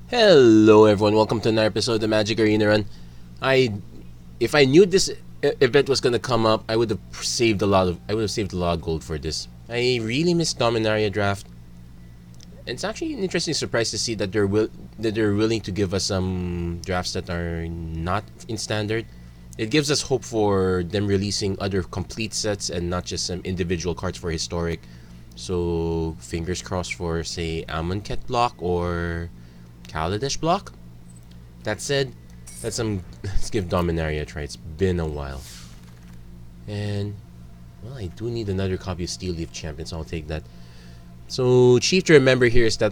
Hello everyone, welcome to another episode of the Magic Arena Run. If I knew this event was gonna come up, I would have saved a lot of gold for this. I really miss Dominaria draft. And it's actually an interesting surprise to see that they're willing to give us some drafts that are not in standard. It gives us hope for them releasing other complete sets and not just some individual cards for historic. So fingers crossed for, say, Amonkhet block or Kaladesh block. That said, let's give Dominaria a try. It's been a while. And well, I do need another copy of Steel Leaf Champion, so I'll take that. So chief to remember here is that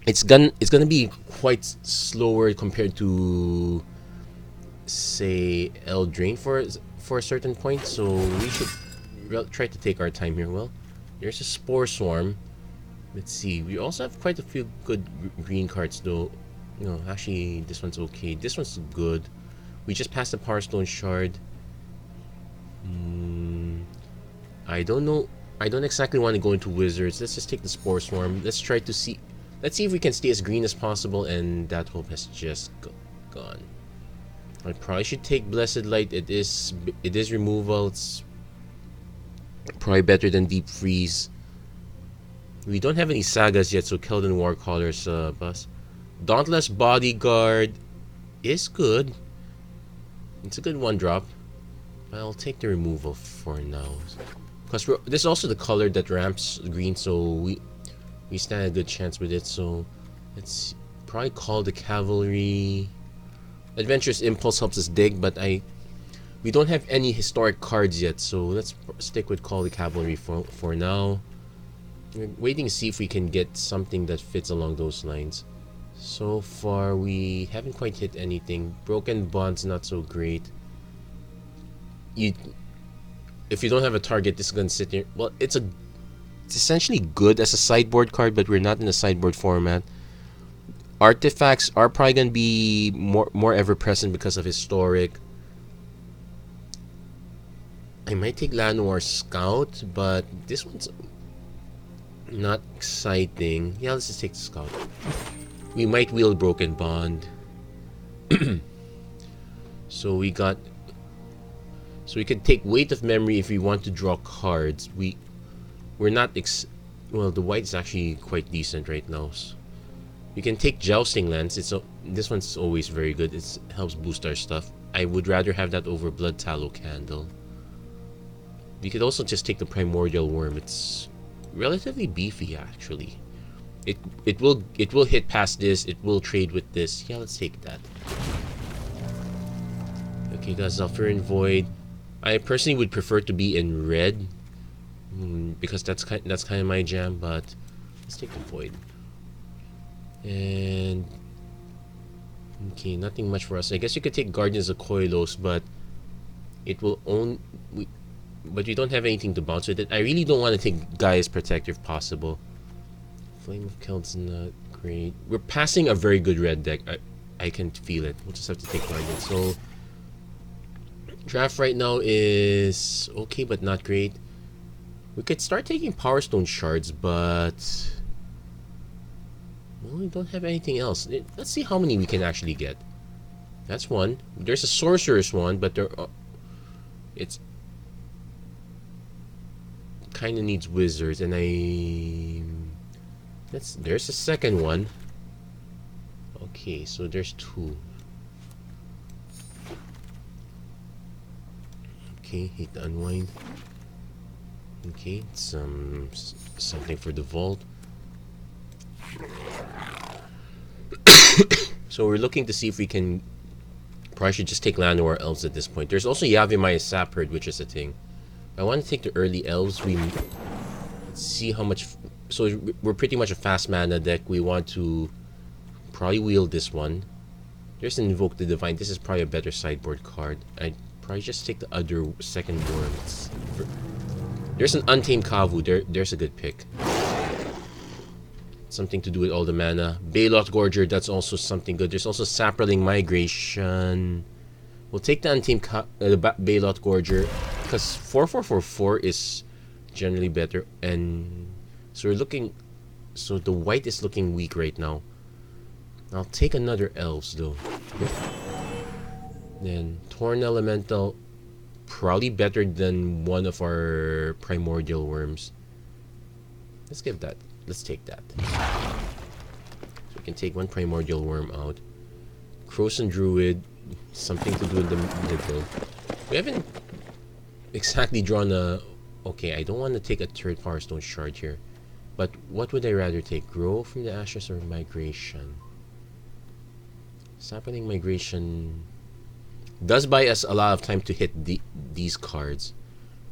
it's gonna be quite slower compared to, say, Eldraine for a certain point. So we should try to take our time here. Well, there's a Spore Swarm. Let's see. We also have quite a few good green cards, though. No, actually, this one's okay. This one's good. We just passed the Powerstone Shard. I don't know. I don't exactly want to go into Wizards. Let's just take the Spore Swarm. Let's try to see. Let's see if we can stay as green as possible. And that hope has just gone. I probably should take Blessed Light. It is removal. It's probably better than Deep Freeze. We don't have any sagas yet, so Keldon Warcaller's bust. Dauntless Bodyguard is good. It's a good one drop. I'll take the removal for now. Because this is also the color that ramps green, so we stand a good chance with it. So let's probably call the Cavalry. Adventurous Impulse helps us dig, but we don't have any historic cards yet, so let's stick with Call the Cavalry for now. We're waiting to see if we can get something that fits along those lines. So far, we haven't quite hit anything. Broken Bond's not so great. If you don't have a target, this is gonna sit here. Well, it's essentially good as a sideboard card, but we're not in a sideboard format. Artifacts are probably gonna be more ever present because of historic. I might take Llanowar Scout, but this one's not exciting. Yeah, let's just take the Scout. We might wield Broken Bond. So we could take Weight of Memory if we want to draw cards. We're not well, the white is actually quite decent right now. So we can take Jousting Lance. This one's always very good. It helps boost our stuff. I would rather have that over Blood Tallow Candle. We could also just take the Primordial Worm. It's relatively beefy, actually. It will hit past this. It will trade with this. Yeah, let's take that. Okay, guys, Zephyrin Void. I personally would prefer to be in red, because that's kind of my jam. But let's take the Void. And okay, nothing much for us. I guess you could take Guardians of Koilos, but it will but we don't have anything to bounce with it. I really don't want to take Gaia's Protector if possible. Flame of Keld's not great. We're passing a very good red deck. I can feel it. We'll just have to take Guardian. So draft right now is okay, but not great. We could start taking Powerstone Shards, but well, we don't have anything else. Let's see how many we can actually get. That's one. There's a Sorcerer's one, but it's kind of needs Wizards, and there's a second one. Okay, so there's two. Okay, hate to unwind. Okay, something for the vault. So we're looking to see if we can. Probably should just take Llanowar Elves at this point. There's also Yavimaya Sapherd, which is a thing. I want to take the early elves. Let's see how much. So we're pretty much a fast mana deck. We want to probably wield this one. There's an Invoke the Divine. This is probably a better sideboard card. I'd probably just take the other second worm. There's an Untamed Kavu. There's a good pick. Something to do with all the mana. Bailout Gorger. That's also something good. There's also Saproling Migration. We'll take the Untamed Bailout Gorger, because 4/4/4 is generally better. And so we're looking, so the white is looking weak right now. I'll take another elves though. Then Torn Elemental, probably better than one of our primordial worms. Let's give that. Let's take that. So we can take one primordial worm out. Croson Druid, something to do in the middle. We haven't exactly drawn a... Okay, I don't want to take a third Powerstone Shard here. But what would I rather take? Grow from the Ashes or Migration? Sapling Migration does buy us a lot of time to hit these cards.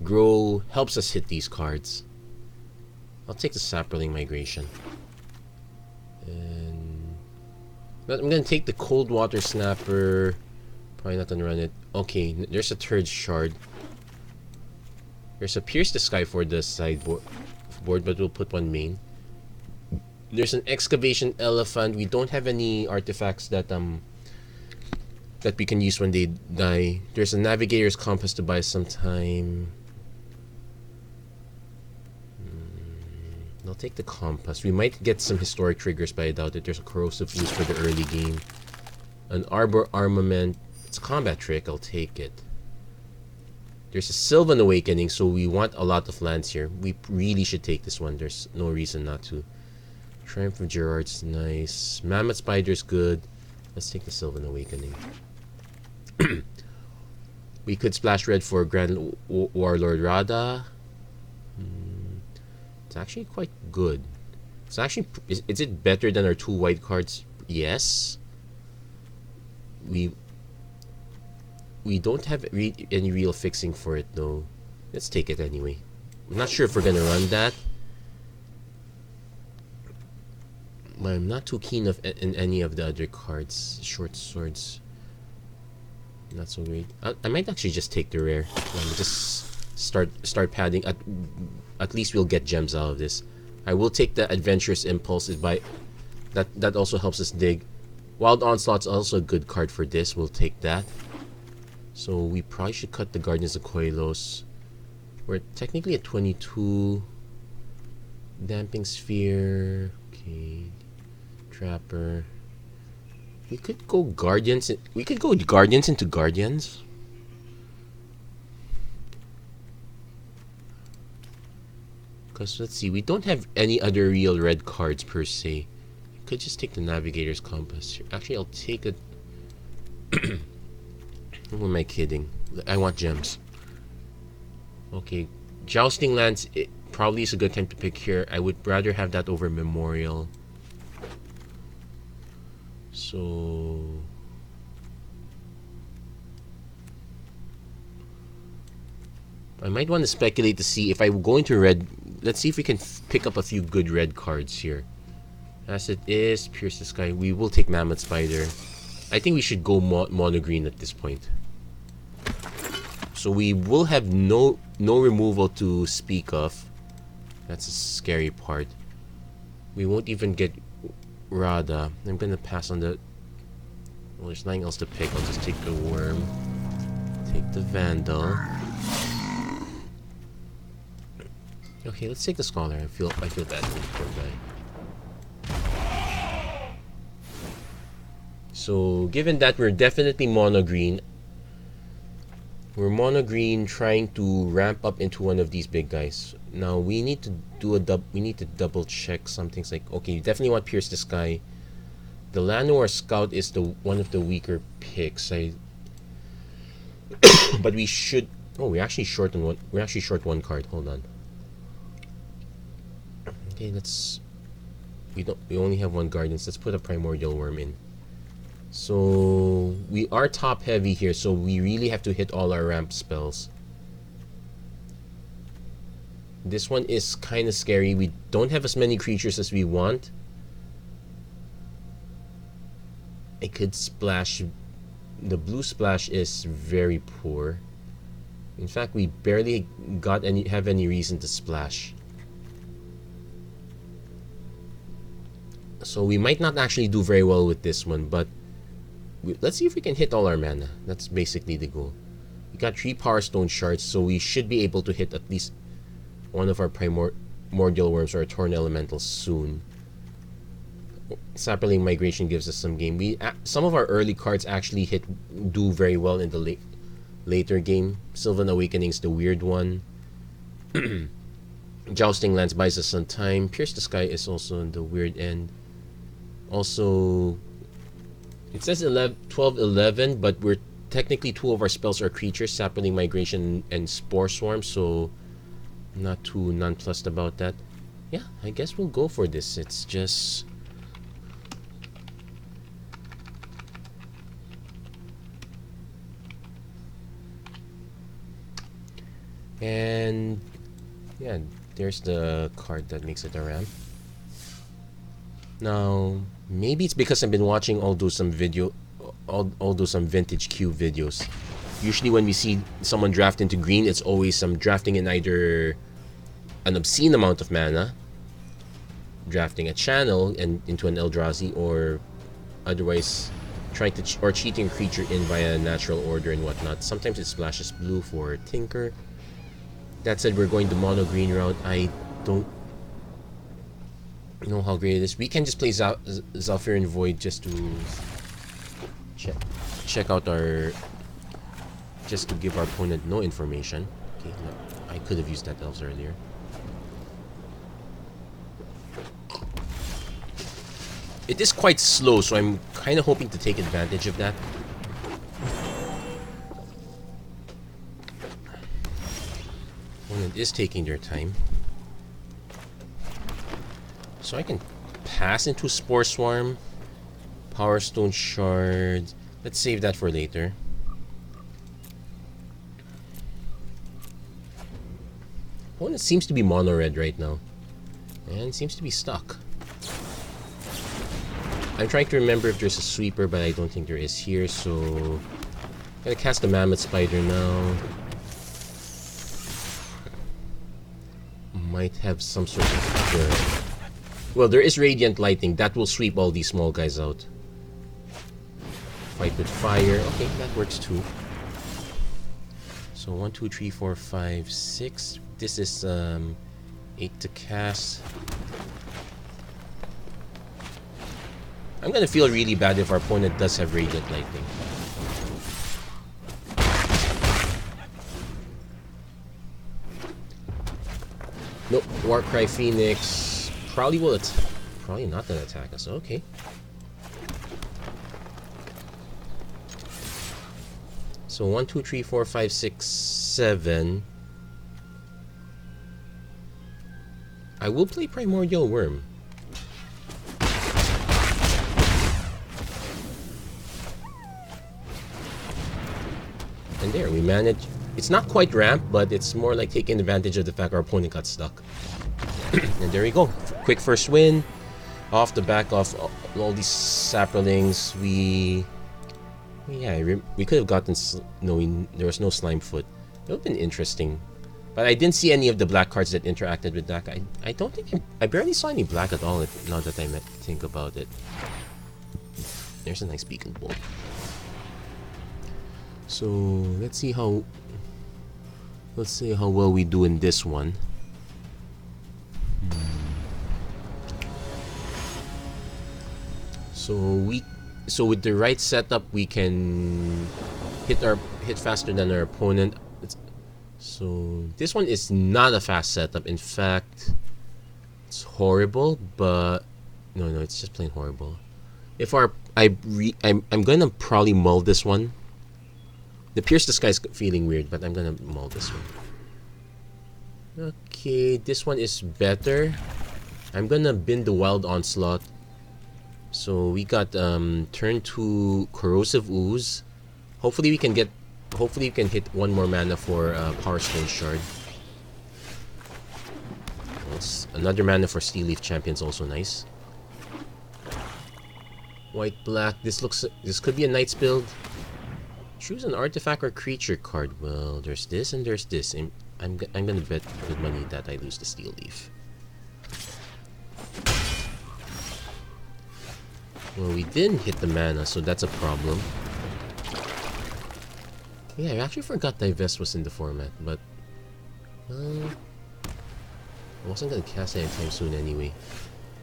Grow helps us hit these cards. I'll take the Sapling Migration. And but I'm gonna take the Cold Water Snapper. Probably not gonna run it. Okay, there's a third shard. There's a Pierce the Sky for the sideboard, but we'll put one main. There's an Excavation Elephant. We don't have any artifacts that we can use when they die. There's a Navigator's Compass to buy some time. I'll take the Compass. We might get some historic triggers, but I doubt it. There's a Corrosive Ooze for the early game. An Arbor Armament. It's a combat trick. I'll take it. There's a Sylvan Awakening, so we want a lot of lands here. We really should take this one. There's no reason not to. Triumph of Gerard's nice. Mammoth Spider's good. Let's take the Sylvan Awakening. We could splash red for Grand Warlord Radha. It's actually quite good. It's actually... Is it better than our 2 white cards? Yes. We don't have any real fixing for it though. Let's take it anyway. I'm not sure if we're gonna run that. But I'm not too keen in any of the other cards. Short Swords, not so great. I might actually just take the rare. Just start padding. At least we'll get gems out of this. I will take the Adventurous Impulse. That also helps us dig. Wild Onslaught's also a good card for this. We'll take that. So we probably should cut the Guardians of Koilos. We're technically at 22. Damping Sphere. Okay. Trapper. We could go Guardians. We could go Guardians into Guardians. Because let's see, we don't have any other real red cards per se. Could just take the Navigator's Compass here. Actually, I'll take it. Who am I kidding? I want gems. Okay, Jousting Lands, it probably is a good time to pick here. I would rather have that over Memorial. So... I might want to speculate to see if I go into red. Let's see if we can pick up a few good red cards here. As it is, Pierce the Sky. We will take Mammoth Spider. I think we should go mono green at this point. So we will have no removal to speak of. That's a scary part. We won't even get Radha. I'm gonna pass on the... Well, there's nothing else to pick. I'll just take the Worm. Take the Vandal. Okay, let's take the Scholar. I feel bad for the poor guy. So, given that we're definitely mono green, we're mono green trying to ramp up into one of these big guys. Now we need to do we need to double check some things like, okay, you definitely want Pierce the Sky. The Llanowar Scout is one of the weaker picks. But we should... Oh, we're actually short on one. We're actually short one card. Hold on. Okay, let's... We only have one Guardians. Let's put a Primordial Worm in. So we are top heavy here, so we really have to hit all our ramp spells. This one is kind of scary. We don't have as many creatures as we want. I could splash. The blue splash is very poor. In fact, we barely have any reason to splash. So we might not actually do very well with this one, but let's see if we can hit all our mana. That's basically the goal. We got 3 Powerstone Shards, so we should be able to hit at least one of our primordial worms or a torn elemental soon. Sapperling Migration gives us some game. Some of our early cards actually do very well in the later game. Sylvan Awakening's the weird one. Jousting Lands buys us some time. Pierce the Sky is also in the weird end. Also, it says 12-11, but we're technically 2 of our spells are creatures, Sapperling Migration and Spore Swarm, so I'm not too nonplussed about that. Yeah, I guess we'll go for this. It's just... And yeah, there's the card that makes it a ramp. Now, maybe it's because I've been watching all those some vintage Q videos. Usually when we see someone draft into green, it's always some drafting in either an obscene amount of mana, drafting a channel and into an Eldrazi, or otherwise trying to or cheating a creature in via natural order and whatnot. Sometimes it splashes blue for Tinker. That said, we're going the mono green route. I don't know how great it is. We can just play Zhalfirin Void just to check out our... just to give our opponent no information. Okay, no, I could have used that elves earlier. It is quite slow, so I'm kind of hoping to take advantage of that. Opponent is taking their time. So I can pass into Spore Swarm, Powerstone Shards. Let's save that for later. Opponent seems to be mono red right now, and seems to be stuck. I'm trying to remember if there's a sweeper, but I don't think there is here, so I'm gonna cast the Mammoth Spider now. Might have some sort of... well, there is Radiant Lightning. That will sweep all these small guys out. Fight with fire. Okay, that works too. So 1, 2, 3, 4, 5, 6. This is 8 to cast. I'm gonna feel really bad if our opponent does have Radiant Lightning. Nope, Warcry Phoenix probably will probably not gonna attack us. Okay. So 1, 2, 3, 4, 5, 6, 7. I will play Primordial Worm. And there, we managed. It's not quite ramp, but it's more like taking advantage of the fact our opponent got stuck. And there we go. Quick first win. Off the back of all these Sapperlings. We could have gotten... no, there was no Slime Foot. It would have been interesting. But I didn't see any of the black cards that interacted with that. I don't think... I barely saw any black at all, now that I think about it. There's a nice Beacon Bolt. So, let's see how well we do in this one. So with the right setup, we can hit faster than our opponent. So this one is not a fast setup. In fact, it's horrible. But no, it's just plain horrible. If I'm gonna probably mull this one. The Pierce the Sky is feeling weird, but I'm gonna mull this one. Okay, this one is better. I'm gonna bin the Wild Onslaught. So we got turn 2 Corrosive Ooze. Hopefully we can hit one more mana for Powerstone Shard. It's another mana for Steel Leaf Champion's also nice. White black. This could be a Knight's build. Choose an artifact or creature card. Well, there's this and there's this. I'm gonna bet good money that I lose the Steel Leaf. Well, we didn't hit the mana, so that's a problem. Yeah, I actually forgot Divest was in the format, but I wasn't gonna cast it anytime soon anyway.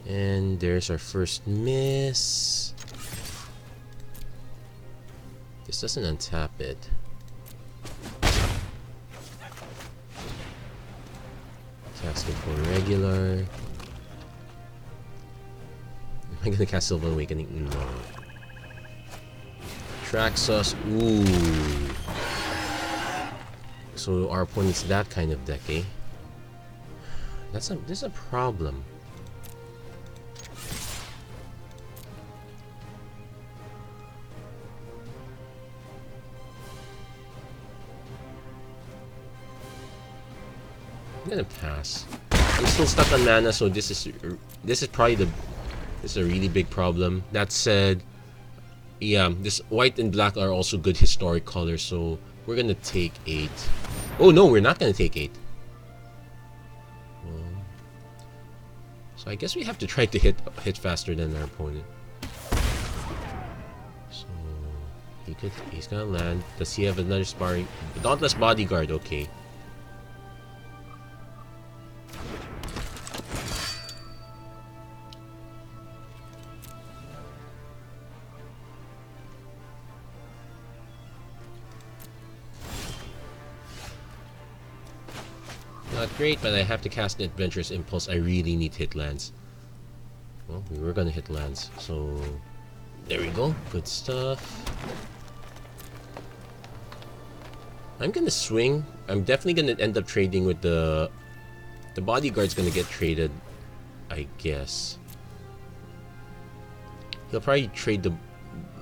And there's our first miss. This doesn't untap it. Cast it for regular. Am I gonna cast Sylvan Awakening? No. Traxos. Ooh. So our opponent's that kind of deck, eh? This is a problem. I'm gonna pass. I'm still stuck on mana, so this is probably this is a really big problem. That said, yeah, this white and black are also good historic colors, so we're gonna take 8. Oh no, we're not gonna take 8. So I guess we have to try to hit faster than our opponent. So he's gonna land. Does he have another sparring? Dauntless Bodyguard, okay. Not great, but I have to cast the Adventurous Impulse. I really need hit lands. Well, we were gonna hit lands, so there we go. Good stuff. I'm gonna swing. I'm definitely gonna end up trading with the bodyguard's gonna get traded, I guess. He'll probably trade the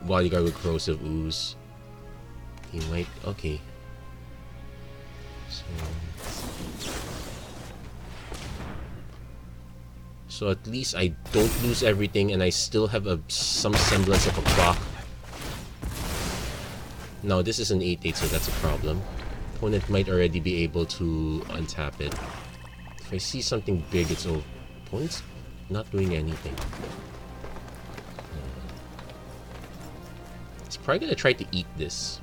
bodyguard with Corrosive Ooze. He might. Okay. So at least I don't lose everything, and I still have some semblance of a clock. Now this is an 8/8, so that's a problem. Opponent might already be able to untap it. If I see something big, it's over. Opponent's not doing anything. It's probably gonna try to eat this.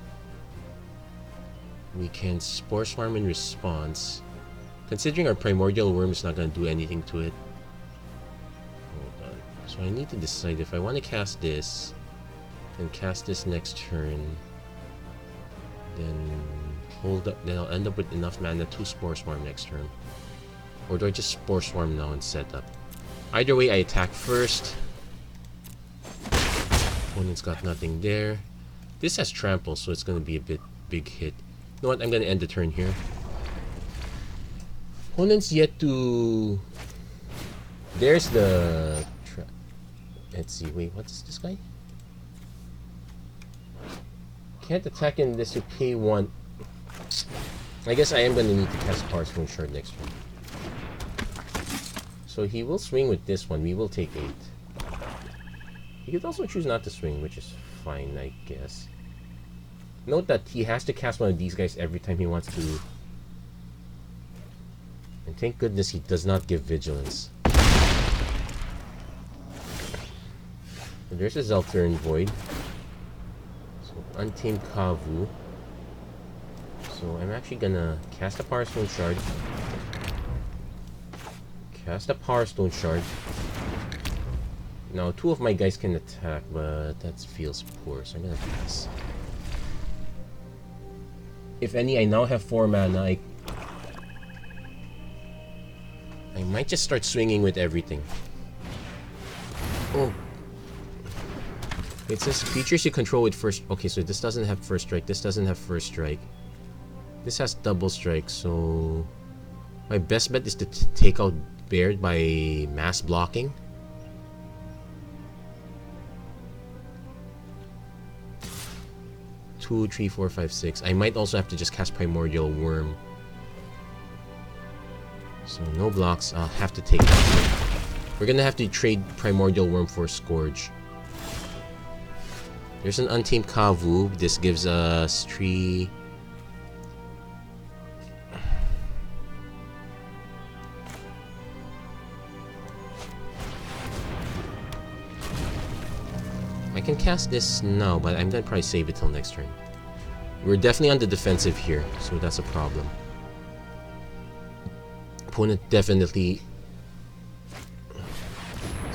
We can Spore Swarm in response. Considering our Primordial Worm is not gonna do anything to it. So I need to decide if I want to cast this and cast this next turn, then hold up, then I'll end up with enough mana to Spore Swarm next turn. Or do I just Spore Swarm now and set up? Either way, I attack first. Opponent's got nothing there. This has Trample, so it's going to be a big hit. You know what? I'm going to end the turn here. Opponent's yet to... There's the... Let's see, wait, what is this guy? Can't attack unless you pay 1. I guess I am going to need to cast Powerstone Shard next turn. So he will swing with this one. We will take 8. He could also choose not to swing, which is fine, I guess. Note that he has to cast one of these guys every time he wants to. And thank goodness he does not give Vigilance. There's a Zeltern Void. So, Untamed Kavu. So, I'm actually gonna cast a Powerstone Shard. Cast a Powerstone Shard. Now, 2 of my guys can attack, but that feels poor, so I'm gonna pass. If any, I now have 4 mana. I might just start swinging with everything. Oh. It says creatures you control with first... Okay, so this doesn't have first strike. This doesn't have first strike. This has double strike, so... My best bet is to take out Baird by mass blocking. Two, 3, 4, 5, 6. I might also have to just cast Primordial Worm. So no blocks. I'll have to take that. We're gonna have to trade Primordial Worm for Scourge. There's an Untamed Kavu. This gives us 3... I can cast this now, but I'm gonna probably save it till next turn. We're definitely on the defensive here, so that's a problem. Opponent definitely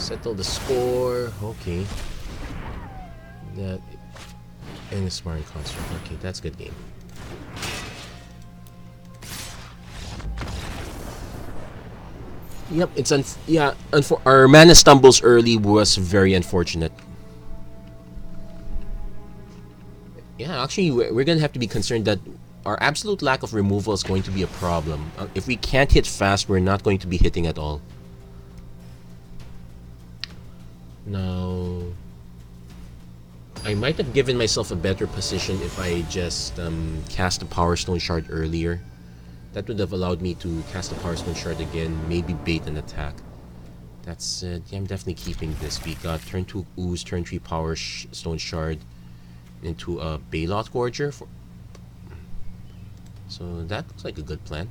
Settle the score. Okay. That and a smart construct. Okay, that's a good game. Yep, it's our mana stumbles early was very unfortunate. Yeah, actually, we're gonna have to be concerned that our absolute lack of removal is going to be a problem. If we can't hit fast, we're not going to be hitting at all. Now, I might have given myself a better position if I just cast a Powerstone Shard earlier. That would have allowed me to cast a Powerstone Shard again, maybe bait an attack. That's it. Yeah, I'm definitely keeping this. We got turn 2 Ooze, turn 3 Powerstone Shard into a Baylot Gorger. So that looks like a good plan.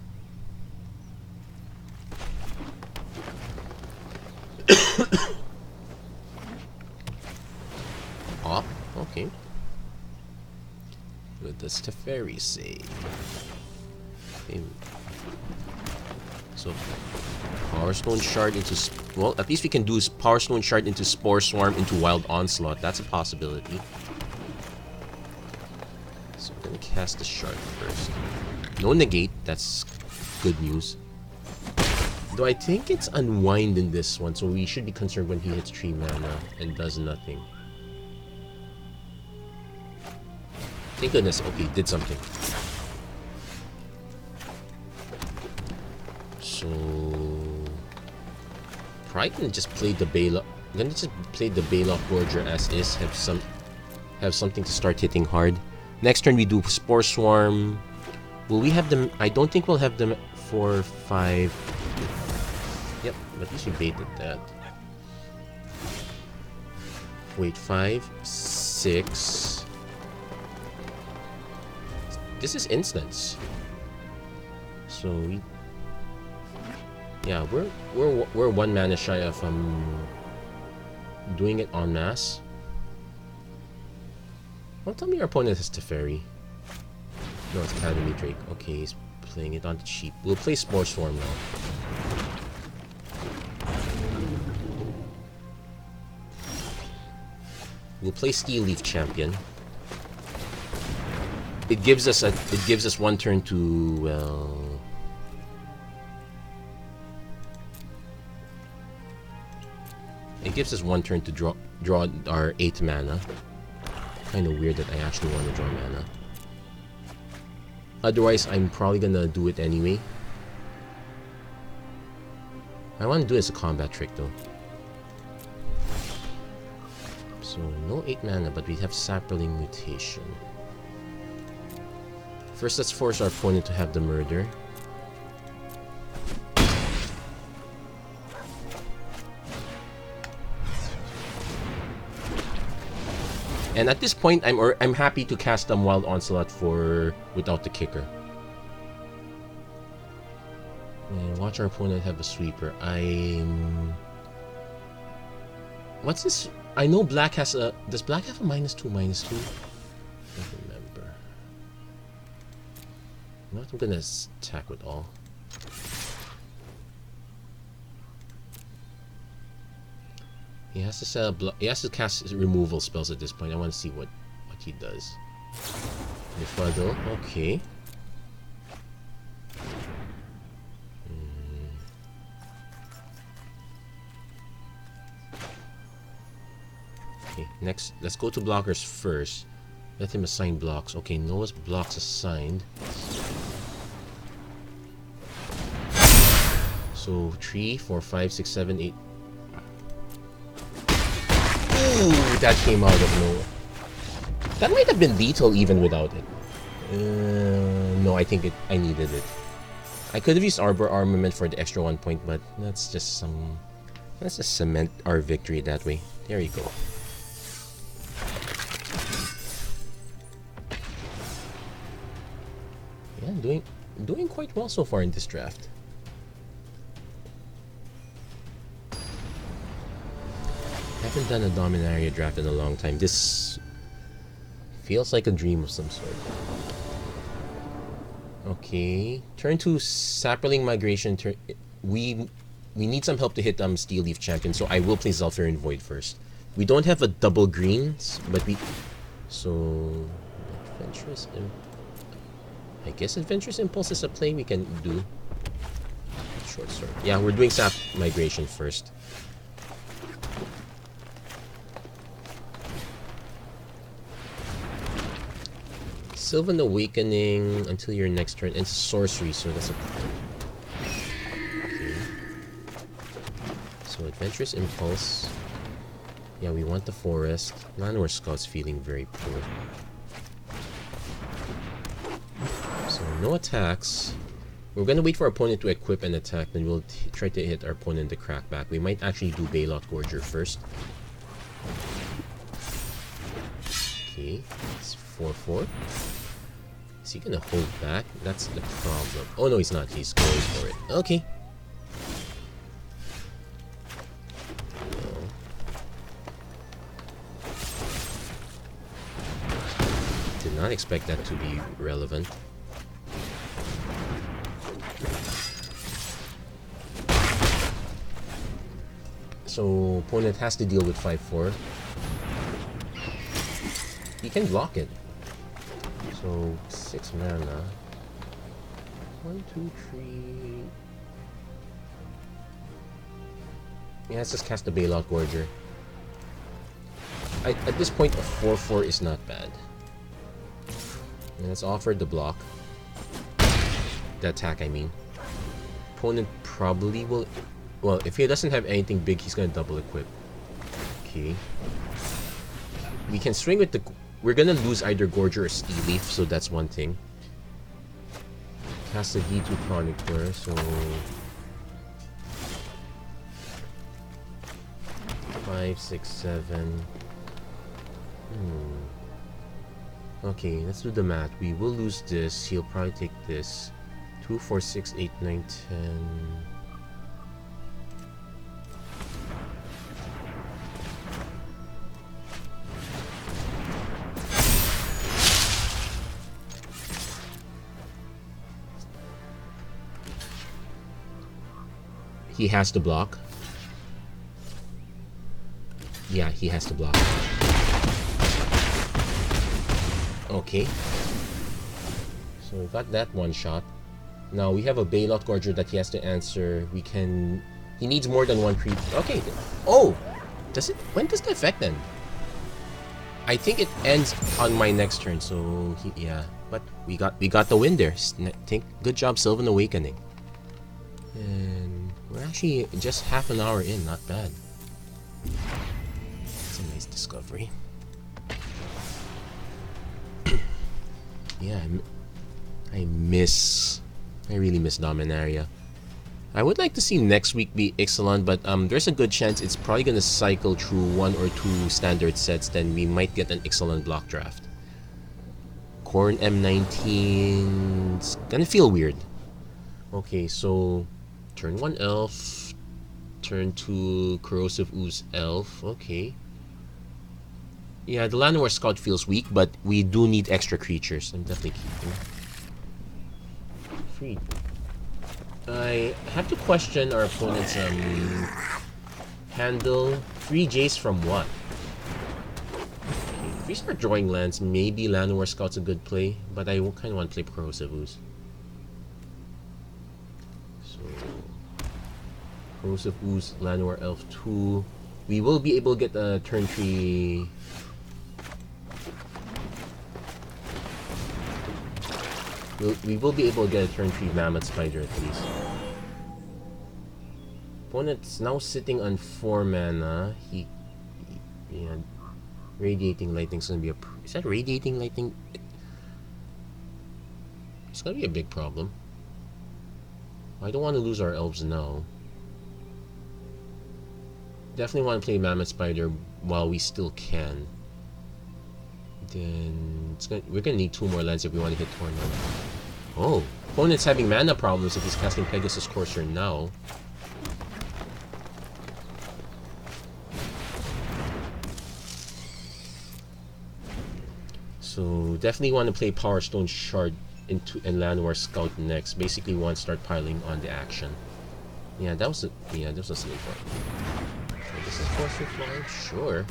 Oh, okay. What does Teferi say? Okay. So, Powerstone Shard into... Well, at least we can do Powerstone Shard into Spore Swarm into Wild Onslaught. That's a possibility. So I'm gonna cast the Shard first. No negate. That's good news. Though I think it's Unwind in this one, so we should be concerned when he hits 3 mana and does nothing. Thank goodness. Okay, did something. So probably gonna just play the Baylot. I'm gonna just play the Baylot Gorger as is. Have something to start hitting hard. Next turn we do Spore Swarm. Will we have them? I don't think we'll have them 4, 5. Yep, at least we baited that. Wait, 5, 6. This is instants. So we. Yeah, we're 1 mana shy of doing it en masse. Well, tell me your opponent has Teferi. No, it's Academy Drake. Okay, he's playing it on the cheap. We'll play Spore Swarm now. We'll play Steel Leaf Champion. It gives us 1 turn to, well, it gives us 1 turn to draw our 8 mana. Kind of weird that I actually want to draw mana. Otherwise, I'm probably gonna do it anyway. I want to do it as a combat trick though. So no 8 mana, but we have Saproling Mutation. First, let's force our opponent to have the murder. And at this point, I'm happy to cast them Wild Onslaught without the kicker. And watch our opponent have a sweeper. What's this? I know black has a... Does black have a -2/-2? I don't remember. You know what? I'm gonna attack with all. He has to set up. He has to cast removal spells at this point. I want to see what he does. Befuddle. Okay. Okay. Next, let's go to blockers first. Let him assign blocks. Okay, Noah's blocks assigned. So 3, 4, 5, 6, 7, 8. Ooh, that came out of nowhere. That might have been lethal even without it. No, I think I needed it. I could have used Arbor Armament for the extra 1 point, but let's just cement our victory that way. There you go. Yeah, doing quite well so far in this draft. Haven't done a Dominaria draft in a long time. This feels like a dream of some sort. Okay, turn to Saproling Migration. We we need some help to hit Steel Leaf Champion, so I will play Zalfarian Void first. We don't have a double greens, but we... So... Adventurous I guess Adventurous Impulse is a play we can do. Short sword. Yeah, we're doing Sap Migration first. Sylvan Awakening until your next turn, and sorcery, so that's a... Okay. So Adventurous Impulse. Yeah, we want the forest. Llanowar Scout's feeling very poor. So no attacks. We're gonna wait for our opponent to equip and attack, then we'll try to hit our opponent the crackback. We might actually do Balot Gorger first. Okay, it's 4-4. Is he gonna hold back? That's the problem. Oh no, he's not. He's going for it. Okay. Did not expect that to be relevant. So opponent has to deal with 5-4. He can block it. So 6 mana. 1, 2, 3. Yeah, let's just cast the Balot Gorger. At this point, a 4-4 is not bad. And let's offer the block. The attack, I mean. Opponent probably will... Well, if he doesn't have anything big, he's gonna double equip. Okay. We can swing with the... We're gonna lose either Gorger or Steel Leaf, so that's one thing. Cast a D2 Chronicler, so... 5, 6, 7... Okay, let's do the math. We will lose this. He'll probably take this. 2, 4, 6, 8, 9, 10... He has to block. Yeah, he has to block. Okay. So we got that one shot. Now we have a Balot Gorger that he has to answer. We can... He needs more than one creep. Okay. Oh! Does it... When does the effect end? I think it ends on my next turn, so... yeah. But we got the win there. Good job, Sylvan Awakening. And... We're actually just half an hour in, not bad. It's a nice discovery. Yeah, I really miss Dominaria. I would like to see next week be Ixalan, but there's a good chance it's probably gonna cycle through 1 or 2 standard sets, then we might get an Ixalan block draft. Corn M19... It's gonna feel weird. Okay, so... Turn 1 Elf, turn 2 Corrosive Ooze Elf, okay. Yeah, the Llanowar Scout feels weak, but we do need extra creatures. I'm definitely keeping. Freed. I have to question our opponent's handle. 3 Jace from what? Okay, if we start drawing lands, maybe Llanowar Scout's a good play, but I kind of want to play Corrosive Ooze. Corrosive Ooze, Llanowar Elf 2. We will be able to get a turn 3. We will be able to get a turn 3 Mammoth Spider at least. Opponent's now sitting on 4 mana. Yeah, Radiating Lightning's gonna be a... Is that Radiating Lightning? It's gonna be a big problem. I don't want to lose our elves now. Definitely want to play Mammoth Spider while we still can. Then we're gonna need 2 more lands if we want to hit Tornado. Oh, opponent's having mana problems if he's casting Pegasus Courser now. So definitely want to play Powerstone Shard and Llanowar Scout next. Basically want to start piling on the action. Yeah, that was a slave one. So this is force flying, sure.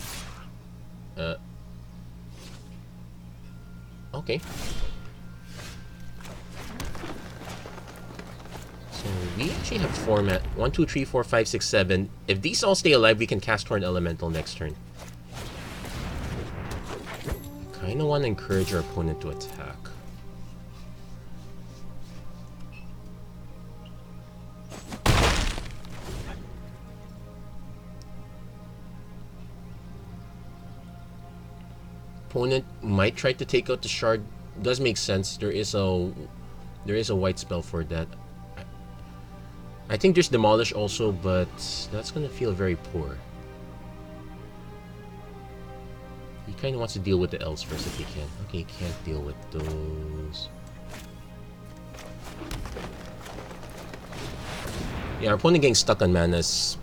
Okay. So we actually have format 1, 2, 3, 4, 5, 6, 7. If these all stay alive, we can cast Torn Elemental next turn. I kinda want to encourage our opponent to attack. Opponent might try to take out the shard. Does make sense. There is a white spell for that. I think there's demolish also, but that's gonna feel very poor. He kind of wants to deal with the elves first if he can. Okay, he can't deal with those. Yeah, our opponent getting stuck on mana is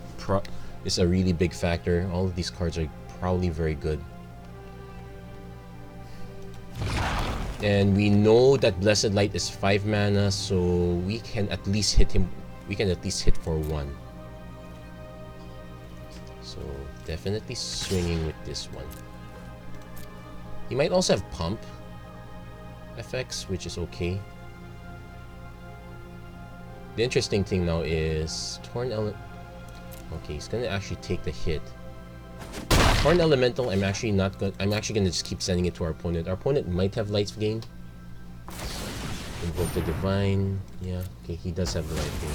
a really big factor. All of these cards are probably very good. And we know that Blessed Light is 5 mana, so we can at least hit him. We can at least hit for 1. So definitely swinging with this one. He might also have pump effects, which is okay. The interesting thing now is okay, he's gonna actually take the hit. Torn Elemental, I'm actually gonna just keep sending it to our opponent. Our opponent might have Life Gain. Invoke the Divine. Yeah, okay, he does have the Life Gain.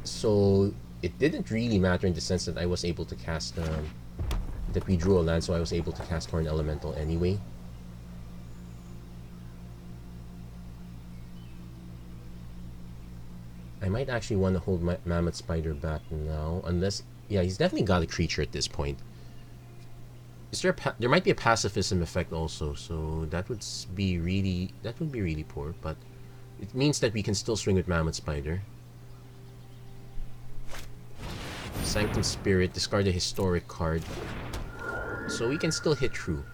So it didn't really matter in the sense that I was able to cast that we drew a land, so I was able to cast Torn Elemental anyway. I might actually want to hold my Mammoth Spider back now, unless... Yeah, he's definitely got a creature at this point. Is there there might be a pacifism effect also, so that would be really poor, but it means that we can still swing with Mammoth Spider. Sanctum Spirit, discard a historic card. So we can still hit true.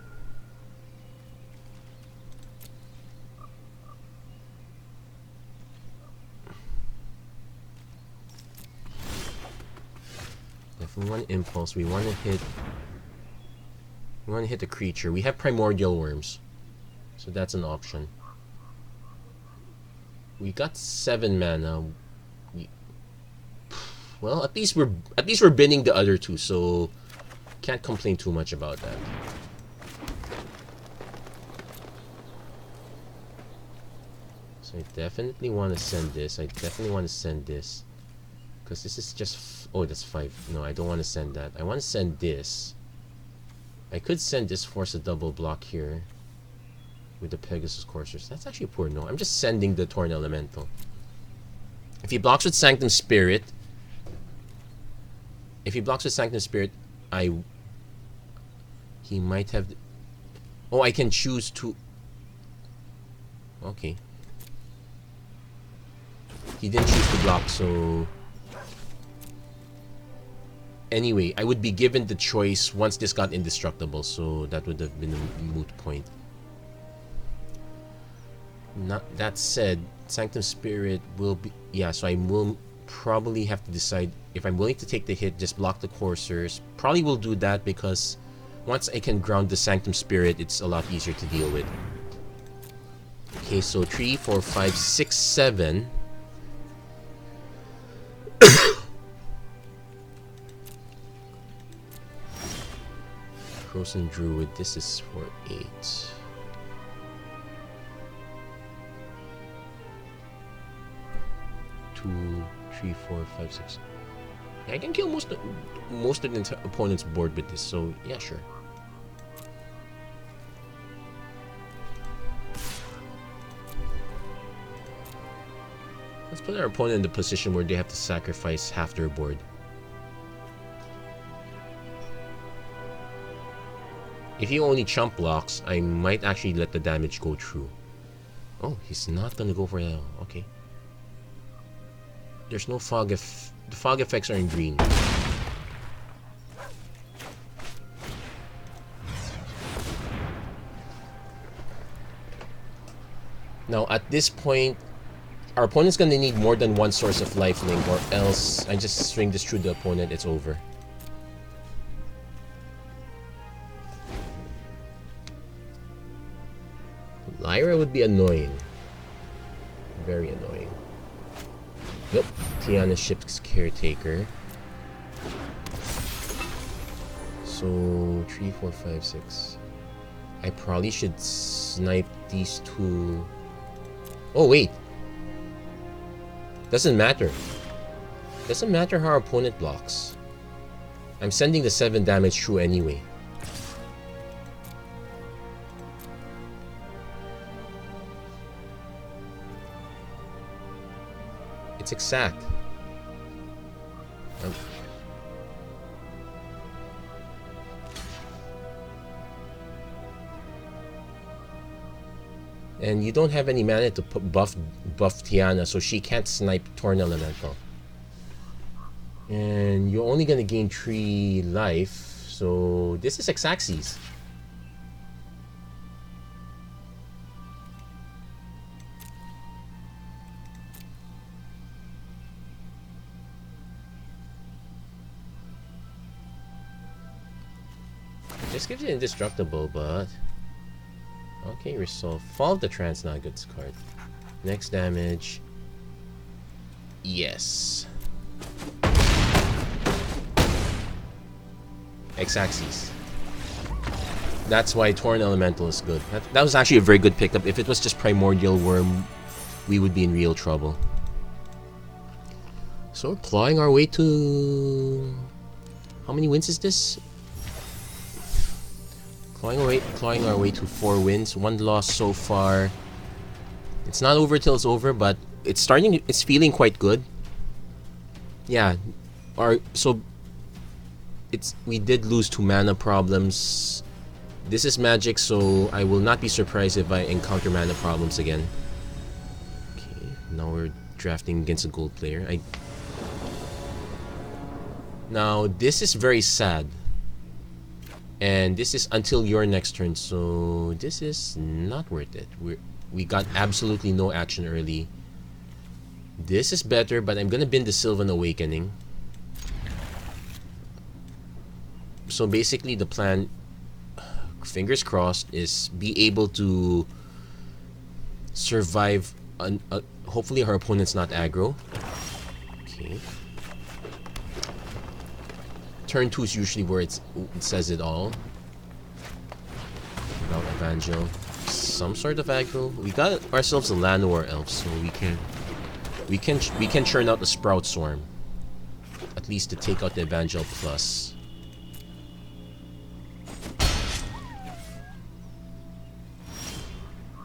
If we want impulse, we want to hit a creature. We have Primordial Worms, so that's an option. We got 7 mana. Well, at least we're binning the other two, so can't complain too much about that. So I definitely want to send this. Because this is just... Oh, that's 5. No, I don't want to send that. I want to send this. I could send this, force a double block here with the Pegasus Coursers. That's actually poor. No, I'm just sending the Torn Elemental. If he blocks with Sanctum Spirit... He might have... Oh, I can choose to... Okay. He didn't choose to block, so... Anyway, I would be given the choice once this got indestructible, so that would have been a moot point. Not that said, Sanctum Spirit will be... Yeah, so I will probably have to decide if I'm willing to take the hit, just block the coursers. Probably will do that because once I can ground the Sanctum Spirit, it's a lot easier to deal with. Okay, so 3, 4, 5, 6, 7. Frozen Druid, this is for 8. Two, 3, 4, 5, 6. Yeah, I can kill most of the opponent's board with this, so yeah, sure. Let's put our opponent in the position where they have to sacrifice half their board. If he only chump blocks, I might actually let the damage go through. Oh, he's not gonna go for that. Okay. There's no fog the fog effects are in green. Now at this point, Our opponent's gonna need more than one source of lifelink, or else I just swing this through the opponent, it's over. Lyra would be annoying. Very annoying. Nope. Tiana ship's caretaker. So 3, 4, 5, 6. I probably should snipe these two. Oh wait. Doesn't matter. Doesn't matter how our opponent blocks. I'm sending the 7 damage through anyway. It's exact. And you don't have any mana to buff Tiana, so she can't snipe Torn Elemental. And you're only gonna gain 3 life, so this is Xaxes. This gives you indestructible, but okay, resolve. Fall of the Trance, not a good card. Next damage. Yes. Xaxes. That's why Torn Elemental is good. That was actually a very good pickup. If it was just Primordial Worm, we would be in real trouble. So we're clawing our way to... How many wins is this? Clawing our way to 4 wins, 1 loss so far. It's not over till it's over, but it's feeling quite good. Yeah, we did lose to mana problems. This is Magic, so I will not be surprised if I encounter mana problems again. Okay, now we're drafting against a gold player. Now this is very sad. And this is until your next turn, so this is not worth it. We got absolutely no action early. This is better, but I'm gonna bin the Sylvan Awakening. So basically the plan, fingers crossed, is be able to survive. Hopefully our opponent's not aggro. Okay. Turn 2 is usually where it says it all. Without Evangel. Some sort of aggro. We got ourselves a Llanowar Elf, so we can churn out the Sprout Swarm. At least to take out the Evangel plus.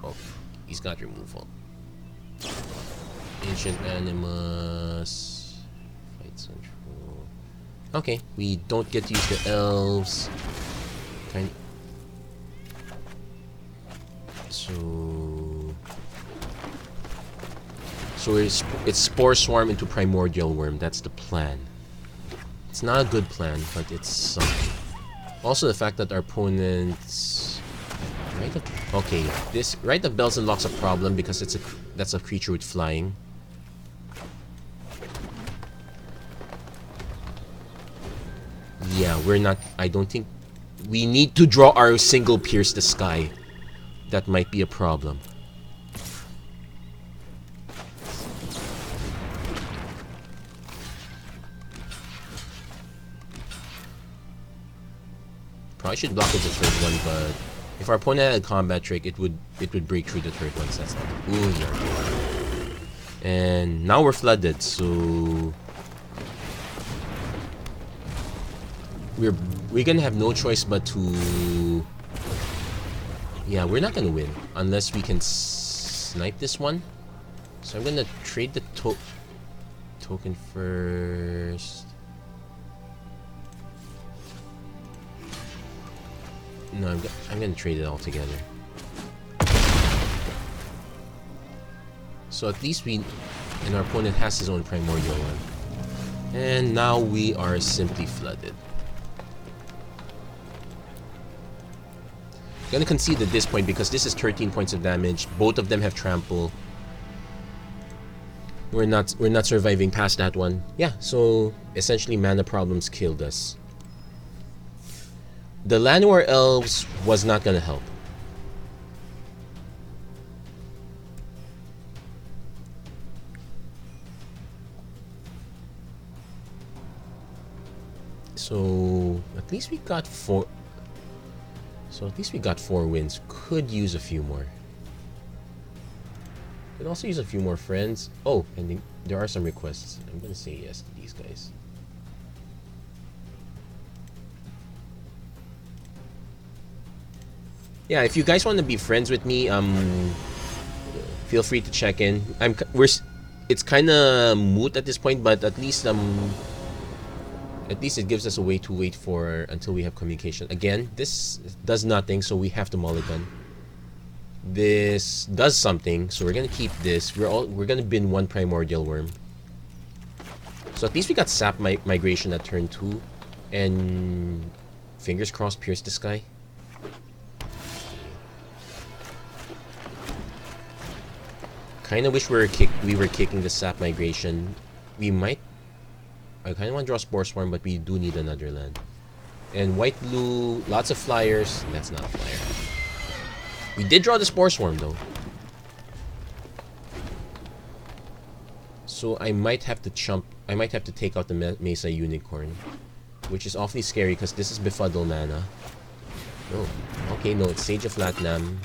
Oh, he's got removal. Ancient Animus. Fight Central. Okay, we don't get to use the elves. So it's Spore Swarm into Primordial Worm. That's the plan. It's not a good plan, but it's something. Also, the fact that our opponents Rite of Bells unlocks a problem because that's a creature with flying. Yeah, I don't think we need to draw our single Pierce the Sky. That might be a problem. Probably should block with the third one, but if our opponent had a combat trick, it would break through the third one. So that's not. Ooh, yeah. And now we're flooded, so we're gonna have no choice but to. Yeah, we're not gonna win unless we can snipe this one. So I'm gonna trade the token first. No, I'm gonna trade it all together. So at least and our opponent has his own Primordial one. And now we are simply flooded. Gonna concede at this point because this is 13 points of damage. Both of them have trample. We're not surviving past that one. Yeah, so essentially mana problems killed us. The Llanowar Elves was not gonna help. So at least we got 4. So at least we got 4 wins. Could use a few more. Could also use a few more friends. Oh, and there are some requests. I'm gonna say yes to these guys. Yeah, if you guys want to be friends with me, feel free to check in. It's kind of moot at this point, but at least it gives us a way to wait for until we have communication. Again, this does nothing, so we have to mulligan. This does something, so we're gonna keep this. We're gonna bin 1 Primordial Worm. So at least we got Sap Migration at turn 2, and fingers crossed, Pierce the Sky. Kind of wish we were kicking the Sap Migration. We might. I kind of want to draw Spore Swarm, but we do need another land. And white blue, lots of flyers. That's not a flyer. We did draw the Spore Swarm though. So I might have to take out the Mesa Unicorn, which is awfully scary because this is Befuddle mana. No. Okay, no, it's Sage of Latnam.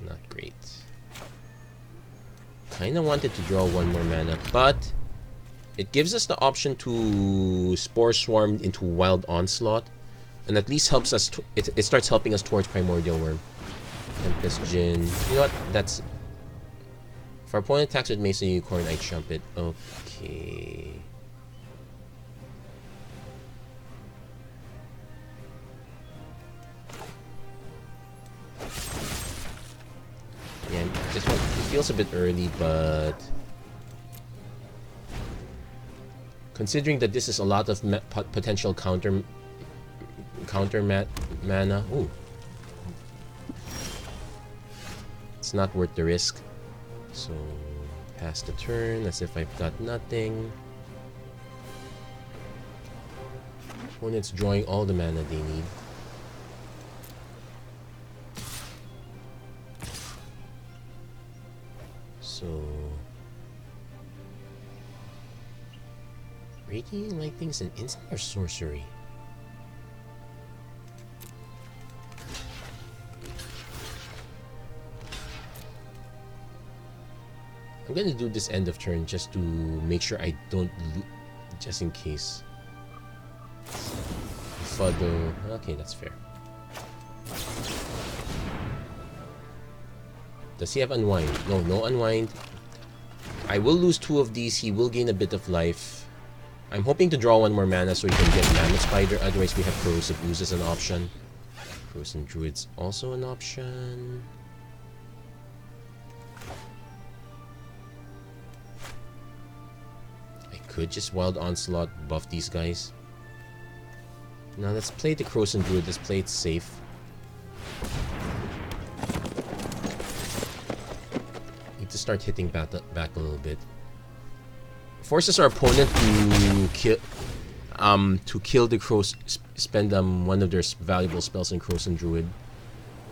Not great. Kinda wanted to draw 1 more mana, but it gives us the option to Spore Swarm into Wild Onslaught, and at least helps us. It starts helping us towards Primordial Worm. Tempest Djinn. You know what? That's. If our opponent attacks with Mesa Unicorn, I jump it. Okay. Yeah, it feels a bit early, but considering that this is a lot of potential counter mana, ooh, it's not worth the risk. So pass the turn as if I've got nothing. Opponent's drawing all the mana they need. So Radiating Lightning's an instant or sorcery? I'm gonna do this end of turn just to make sure I don't just in case. Fuddle. Okay, that's fair. Does he have Unwind? No, no Unwind. I will lose 2 of these. He will gain a bit of life. I'm hoping to draw 1 more mana so he can get Mammoth Spider. Otherwise, we have Corrosive Ooze as an option. Corrosive Druid's also an option. I could just Wild Onslaught, buff these guys. Now let's play the Corrosive Druid. Let's play it safe. Need to start hitting back a little bit. Forces our opponent to kill the crows, spend one of their valuable spells in Corrosive Druid.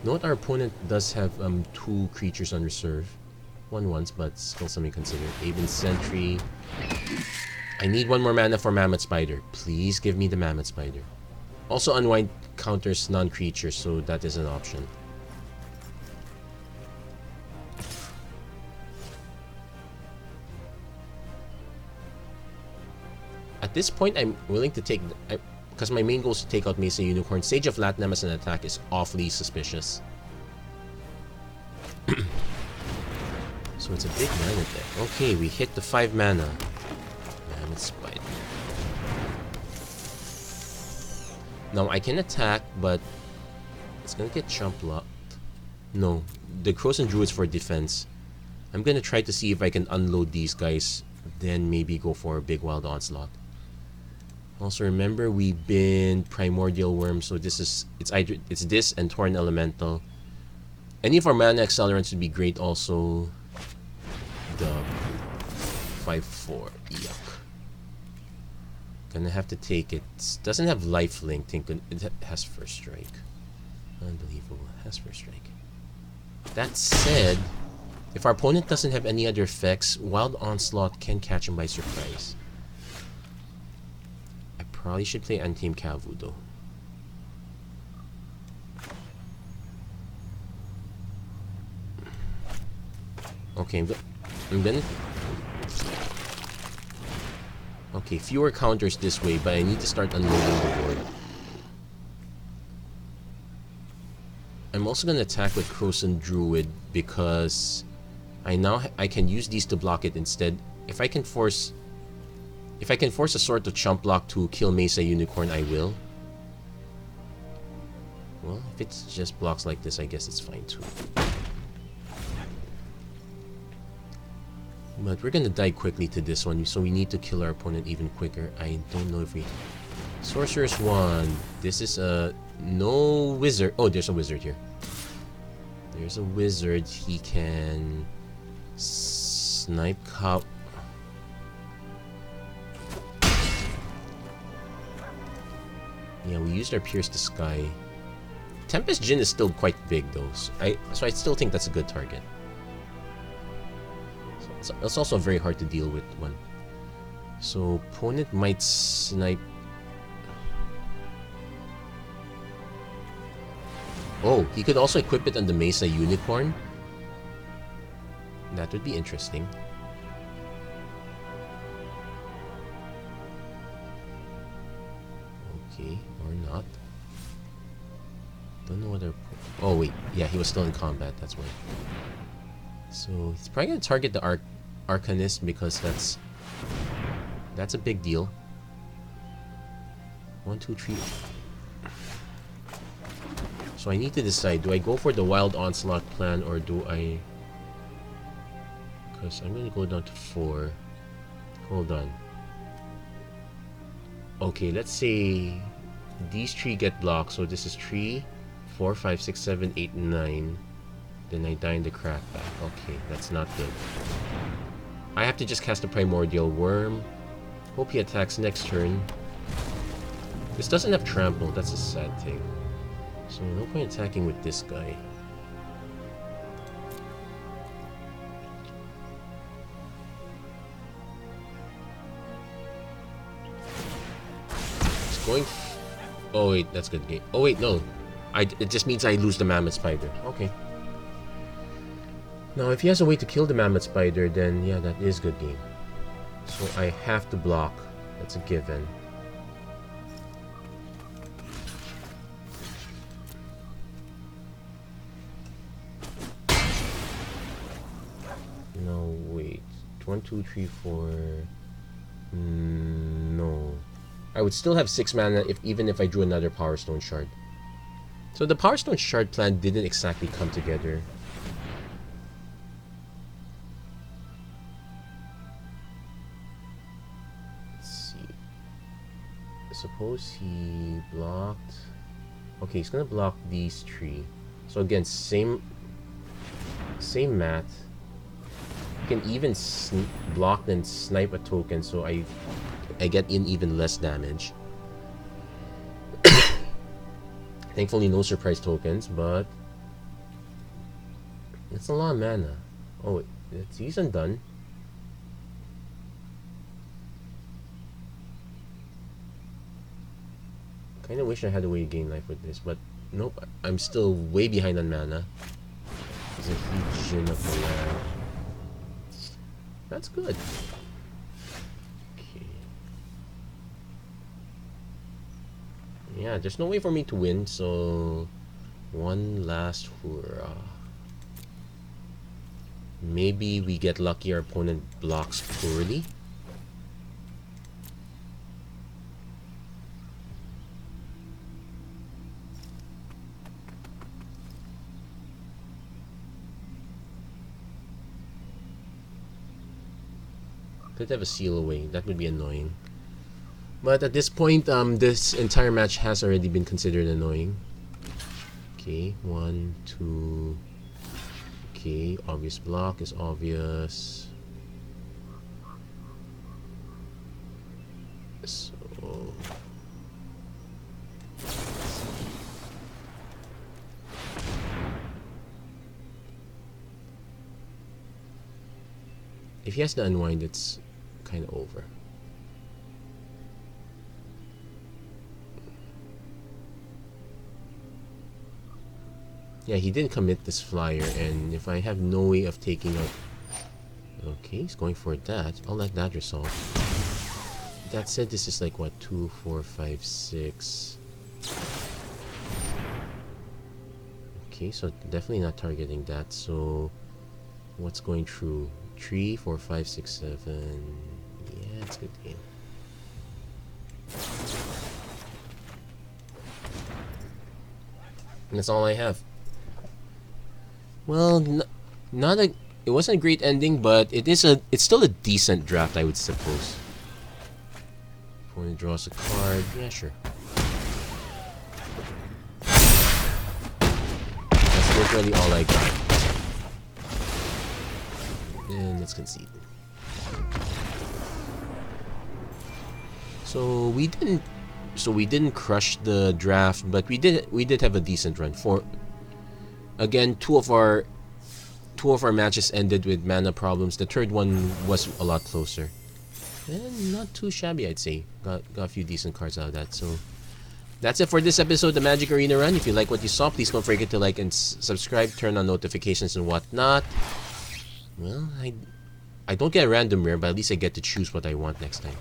Note our opponent does have 2 creatures on reserve. 1 once, but still something to consider. Aven Sentry. I need 1 more mana for Mammoth Spider. Please give me the Mammoth Spider. Also, Unwind counters non-creatures, so that is an option. At this point, I'm willing to take... because my main goal is to take out Mesa Unicorn. Sage of Latnam as an attack is awfully suspicious. So it's a big mana deck. Okay, we hit the 5 mana. Mammoth Spider. Now I can attack, but it's gonna get chump locked. No, the Crows and Druids for defense. I'm gonna try to see if I can unload these guys, then maybe go for a big Wild Onslaught. Also remember, we've been Primordial Worm, so it's this and Torn Elemental. Any of our mana accelerants would be great also. The 5/4. Yuck. Gonna have to take it. Doesn't have lifelink. It has first strike. Unbelievable. Has first strike. That said, if our opponent doesn't have any other effects, Wild Onslaught can catch him by surprise. I probably should play Untamed Kavu though. Okay, I'm gonna... Okay, fewer counters this way, but I need to start unloading the board. I'm also gonna attack with Krosan Druid because I can use these to block it instead. If I can force a sort of chump block to kill Mesa Unicorn, I will. Well, if it's just blocks like this, I guess it's fine too. But we're gonna die quickly to this one, so we need to kill our opponent even quicker. I don't know if we... Sorcerer's Wand. This is a... No wizard. Oh, there's a wizard here. There's a wizard. He can... Snipe Cop. Yeah, we used our Pierce the Sky. Tempest Djinn is still quite big though, so I still think that's a good target. So it's also very hard to deal with one. So opponent might snipe. Oh, he could also equip it on the Mesa Unicorn. That would be interesting. Okay, or not. Don't know whether... Oh wait, yeah, he was still in combat, that's why. So he's probably gonna target the Arcanist because that's a big deal. 1, 2, 3. So I need to decide, do I go for the Wild Onslaught plan or do I... Because I'm gonna go down to 4. Hold on. Okay, let's say these 3 get blocked, so this is 3, 4, 5, 6, 7, 8, 9. Then I die in the crackback. Okay, that's not good. I have to just cast a Primordial Worm. Hope he attacks next turn. This doesn't have trample, that's a sad thing. So no point attacking with this guy. It's going... Oh wait, that's good game. Oh wait, no. It just means I lose the Mammoth Spider. Okay. Now, if he has a way to kill the Mammoth Spider, then yeah, that is good game. So I have to block. That's a given. No, wait. 1, 2, 3, 4. No. I would still have 6 mana even if I drew another Powerstone Shard. So the Powerstone Shard plan didn't exactly come together. Suppose he blocked... Okay, he's gonna block these 3. So again, same math. You can even block and snipe a token, so I get in even less damage. Thankfully, no surprise tokens, but it's a lot of mana. Oh, he's undone. Kinda wish I had a way to gain life with this, but nope, I'm still way behind on mana. There's a huge Djinn of the land. That's good. Okay. Yeah, there's no way for me to win, so... One last hurrah. Maybe we get lucky our opponent blocks poorly. Could have a seal away. That would be annoying. But at this point, this entire match has already been considered annoying. Okay, 1, 2, Okay, obvious block is obvious. So if he has the unwind, it's kind of over. Yeah, he didn't commit this flyer, and if I have no way of taking out... Okay, he's going for that. I'll let that resolve. That said, this is like, what, 2, 4, 5, 6... Okay, so definitely not targeting that, so... What's going through? 3, 4, 5, 6, 7... Yeah, it's a good game. And that's all I have. Well, not a... It wasn't a great ending, but it's still a decent draft, I would suppose. Opponent draws a card. Yeah, sure. That's literally all I got. And let's concede. So we didn't crush the draft, but we did have a decent run. Again, two of our matches ended with mana problems. The third one was a lot closer. And not too shabby, I'd say. Got a few decent cards out of that. So that's it for this episode of the Magic Arena Run. If you like what you saw, please don't forget to like and subscribe, turn on notifications and whatnot. Well, I don't get a random rare, but at least I get to choose what I want next time.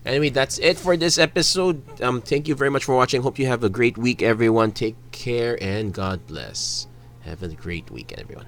Anyway, that's it for this episode. Thank you very much for watching. Hope you have a great week, everyone. Take care and God bless. Have a great weekend, everyone.